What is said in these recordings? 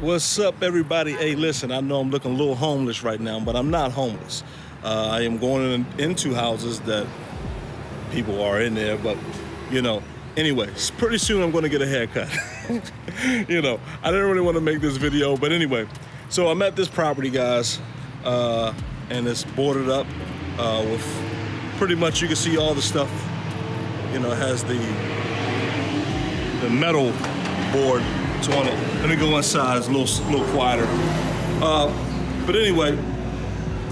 What's up, everybody? Hey, listen, I know I'm looking a little homeless right now, but I'm not homeless. I am going into houses that people are in there, but, anyway, pretty soon I'm going to get a haircut. I didn't really want to make this video, but anyway. So I'm at this property, guys, and it's boarded up with pretty much, you can see all the stuff, it has the metal board on it. Let me go inside, it's a little quieter. But anyway,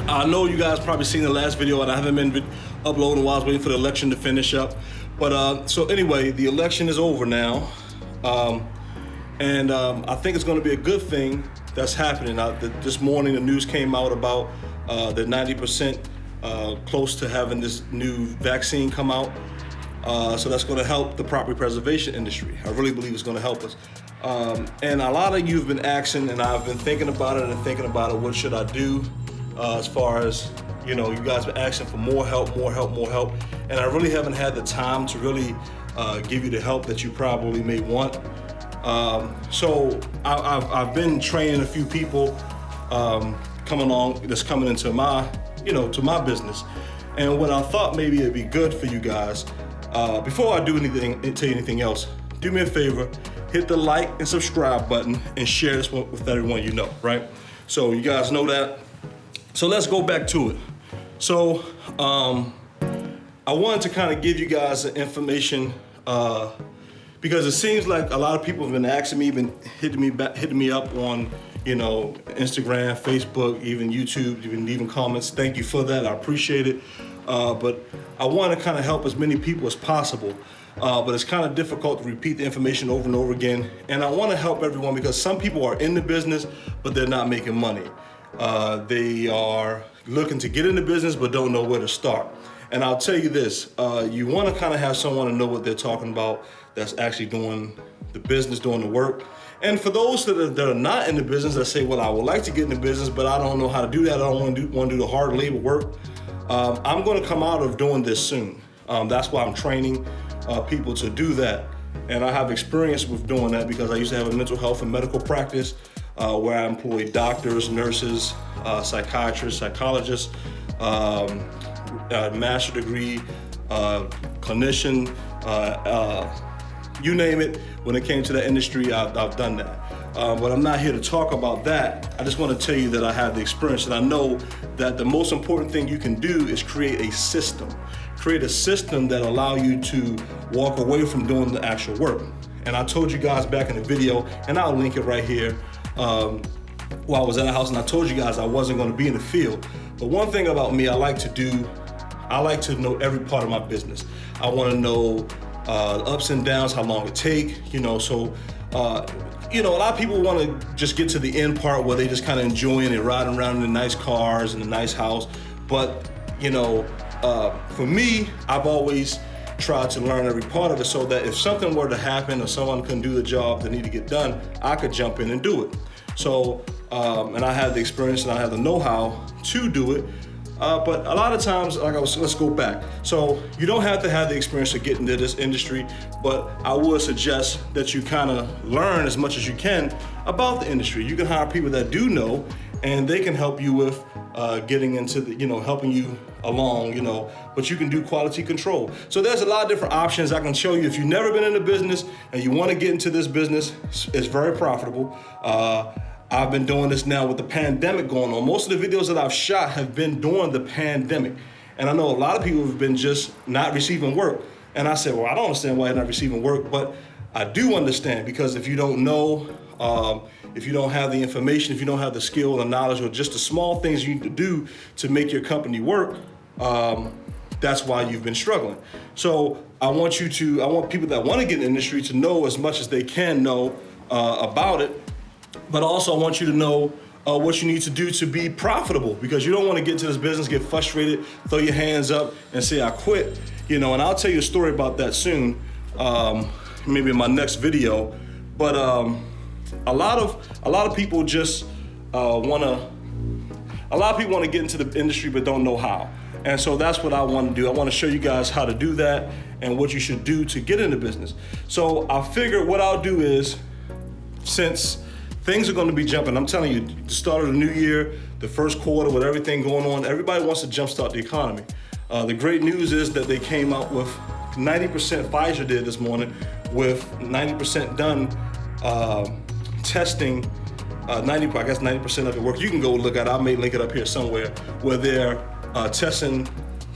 I know you guys probably seen the last video and I haven't been uploading while I was waiting for the election to finish up. But so anyway, the election is over now. And I think it's gonna be a good thing that's happening. This morning the news came out about the 90% close to having this new vaccine come out. So that's gonna help the property preservation industry. I really believe it's gonna help us. And a lot of you have been asking, and I've been thinking about it, what should I do? As far as, you guys been asking for more help. And I really haven't had the time to really give you the help that you probably may want. So I've been training a few people that's coming into my, to my business. And what I thought maybe it'd be good for you guys, before I do tell you anything else, do me a favor, hit the like and subscribe button and share this with everyone you know, right? So you guys know that. So let's go back to it. So I wanted to kind of give you guys the information because it seems like a lot of people have been asking me, been hitting me up on, Instagram, Facebook, even YouTube, even comments. Thank you for that. I appreciate it. But I want to kind of help as many people as possible. But it's kind of difficult to repeat the information over and over again. And I want to help everyone because some people are in the business, but they're not making money. They are looking to get in the business, but don't know where to start. And I'll tell you this, you want to kind of have someone to know what they're talking about that's actually doing the business, doing the work. And for those that are not in the business, that say, well, I would like to get in the business, but I don't know how to do that. I don't want to do the hard labor work. I'm going to come out of doing this soon. That's why I'm training people to do that. And I have experience with doing that because I used to have a mental health and medical practice where I employed doctors, nurses, psychiatrists, psychologists, master degree, clinician, you name it. When it came to the industry, I've done that. But I'm not here to talk about that. I just want to tell you that I have the experience and I know that the most important thing you can do is create a system. Create a system that allow you to walk away from doing the actual work. And I told you guys back in the video, and I'll link it right here, while I was at a house and I told you guys I wasn't going to be in the field. But one thing about me, I like to know every part of my business. I want to know the ups and downs, how long it take, so a lot of people want to just get to the end part where they just kind of enjoying it, riding around in the nice cars and a nice house. But, for me, I've always tried to learn every part of it so that if something were to happen or someone couldn't do the job that need to get done, I could jump in and do it. So, and I have the experience and I have the know-how to do it. But a lot of times, let's go back. So you don't have to have the experience to get into this industry, but I would suggest that you kind of learn as much as you can about the industry. You can hire people that do know, and they can help you with getting into the, helping you along, but you can do quality control. So there's a lot of different options I can show you. If you've never been in the business and you want to get into this business, it's very profitable. I've been doing this now with the pandemic going on. Most of the videos that I've shot have been during the pandemic. And I know a lot of people have been just not receiving work. And I said, well, I don't understand why you're not receiving work, but I do understand because if you don't know, if you don't have the information, if you don't have the skill, the knowledge, or just the small things you need to do to make your company work, that's why you've been struggling. So I want people that want to get in the industry to know as much as they can know about it. But also I want you to know what you need to do to be profitable because you don't want to get into this business, get frustrated, throw your hands up and say, I quit. And I'll tell you a story about that soon, maybe in my next video. But a lot of people just want to get into the industry but don't know how. And so that's what I want to do. I want to show you guys how to do that and what you should do to get into business. So I figured what I'll do is, since things are going to be jumping. I'm telling you, the start of the new year, the first quarter with everything going on, everybody wants to jumpstart the economy. The great news is that they came out with 90%, Pfizer did this morning, with 90% done testing. 90% of it works. You can go look at it. I may link it up here somewhere, where they're testing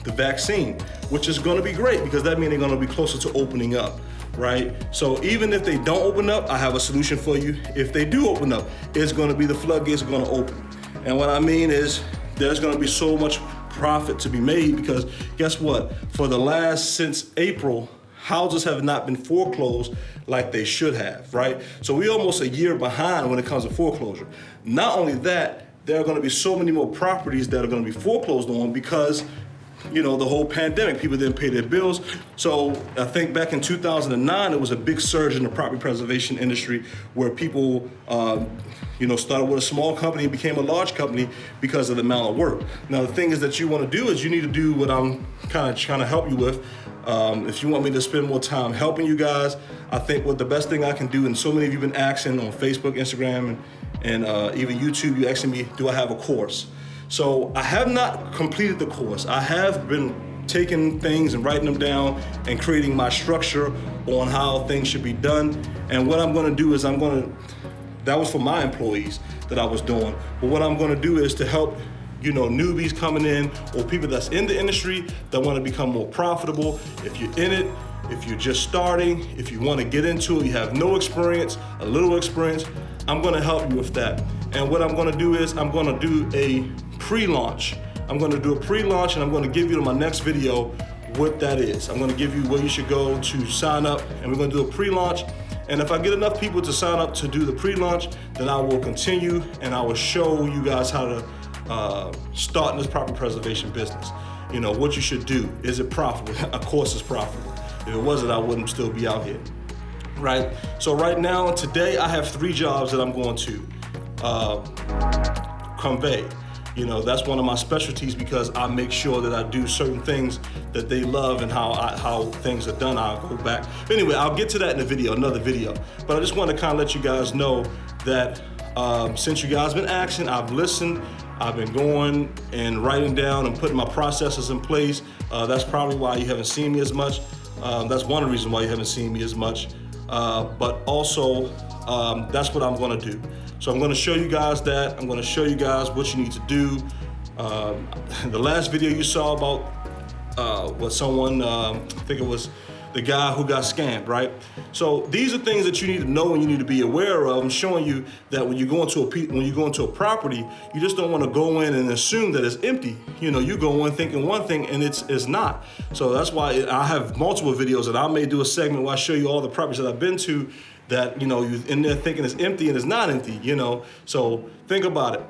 the vaccine, which is going to be great because that means they're going to be closer to opening up, right? So even if they don't open up, I have a solution for you. If they do open up, it's going to be the floodgates are going to open. And what I mean is there's going to be so much profit to be made because guess what? For the last, since April, houses have not been foreclosed like they should have, right? So we're almost a year behind when it comes to foreclosure. Not only that, there are going to be so many more properties that are going to be foreclosed on because the whole pandemic, people didn't pay their bills. So I think back in 2009, it was a big surge in the property preservation industry where people, started with a small company and became a large company because of the amount of work. Now, the thing is that you want to do is you need to do what I'm kind of trying to help you with. If you want me to spend more time helping you guys, I think what the best thing I can do, and so many of you have been asking on Facebook, Instagram, and even YouTube, you asking me, do I have a course? So I have not completed the course. I have been taking things and writing them down and creating my structure on how things should be done. And what I'm going to do is that was for my employees that I was doing. But what I'm going to do is to help newbies coming in or people that's in the industry that want to become more profitable. If you're in it, if you're just starting, if you want to get into it, you have no experience, a little experience, I'm going to help you with that. And what I'm going to do is I'm going to do a pre-launch. I'm going to do a pre-launch and I'm going to give you in my next video what that is. I'm going to give you where you should go to sign up, and we're going to do a pre-launch. And if I get enough people to sign up to do the pre-launch, then I will continue and I will show you guys how to start in this property preservation business. What you should do. Is it profitable? Of course it's profitable. If it wasn't, I wouldn't still be out here, right? So right now, today, I have 3 jobs that I'm going to convey. That's one of my specialties because I make sure that I do certain things that they love and how things are done. I'll go back. But anyway, I'll get to that in another video. But I just want to kind of let you guys know that since you guys been asking, I've listened. I've been going and writing down and putting my processes in place. That's probably why you haven't seen me as much. That's one of the reasons why you haven't seen me as much. But also, that's what I'm going to do. So I'm going to show you guys that. I'm going to show you guys what you need to do. The last video you saw about what someone, I think it was the guy who got scammed, right? So these are things that you need to know and you need to be aware of. I'm showing you that when you go into a property, you just don't want to go in and assume that it's empty. You go in thinking one thing and it's not. So that's why I have multiple videos, and I may do a segment where I show you all the properties that I've been to that you're in there thinking it's empty and it's not empty. So think about it.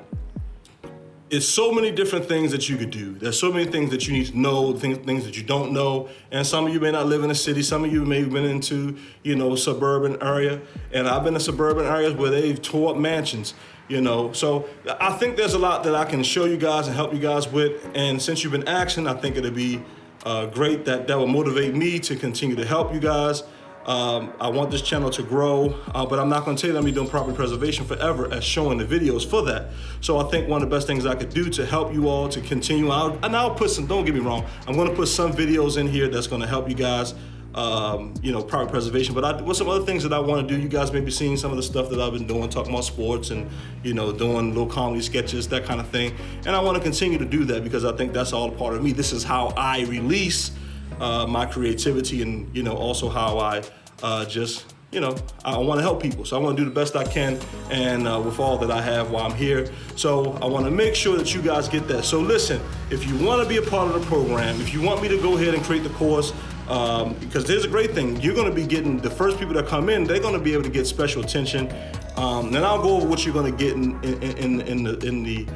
It's so many different things that you could do. There's so many things that you need to know, things that you don't know. And some of you may not live in a city. Some of you may have been into, suburban area. And I've been in suburban areas where they've tore up mansions, So I think there's a lot that I can show you guys and help you guys with. And since you've been asking, I think it'll be great that will motivate me to continue to help you guys. I want this channel to grow, but I'm not going to tell you that I'm going to be doing property preservation forever as showing the videos for that. So I think one of the best things I could do to help you all to continue, and I'll put some, don't get me wrong, I'm going to put some videos in here that's going to help you guys, property preservation. But what's some other things that I want to do? You guys may be seeing some of the stuff that I've been doing, talking about sports and, doing little comedy sketches, that kind of thing. And I want to continue to do that because I think that's all a part of me. This is how I release my creativity and, also how I I want to help people. So I want to do the best I can and with all that I have while I'm here. So I want to make sure that you guys get that. So listen, if you want to be a part of the program, if you want me to go ahead and create the course, because there's a great thing. You're going to be getting the first people that come in, they're going to be able to get special attention. Then I'll go over what you're going to get in the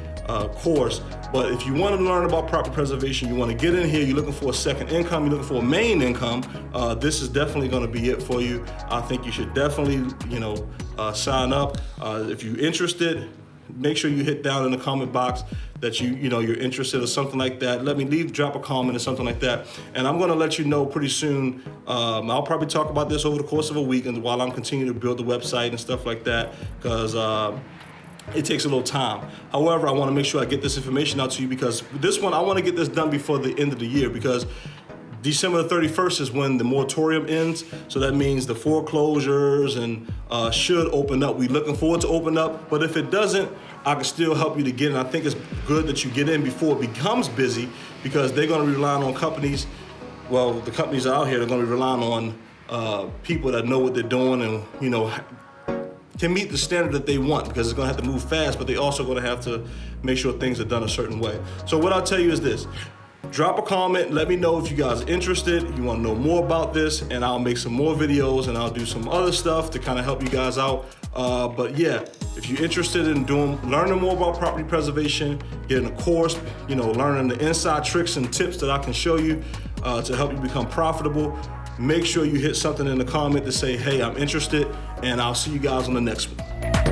course. But if you want to learn about property preservation, you want to get in here, you're looking for a second income, you're looking for a main income, this is definitely going to be it for you. I think you should definitely, sign up. If you're interested, make sure you hit down in the comment box that you're interested or something like that. Drop a comment or something like that. And I'm gonna let you know pretty soon. I'll probably talk about this over the course of a week and while I'm continuing to build the website and stuff like that, because it takes a little time. However, I wanna make sure I get this information out to you, because this one, I wanna get this done before the end of the year, because December the 31st is when the moratorium ends. So that means the foreclosures and should open up. We're looking forward to open up, but if it doesn't, I can still help you to get in. I think it's good that you get in before it becomes busy, because they're gonna be relying on companies. Well, the companies out here, they're gonna be relying on people that know what they're doing and, can meet the standard that they want, because it's gonna have to move fast, but they also gonna have to make sure things are done a certain way. So what I'll tell you is this: drop a comment, let me know if you guys are interested, you wanna know more about this, and I'll make some more videos and I'll do some other stuff to kind of help you guys out. But yeah, if you're interested in learning more about property preservation, getting a course, learning the inside tricks and tips that I can show you to help you become profitable, make sure you hit something in the comment to say, hey, I'm interested, and I'll see you guys on the next one.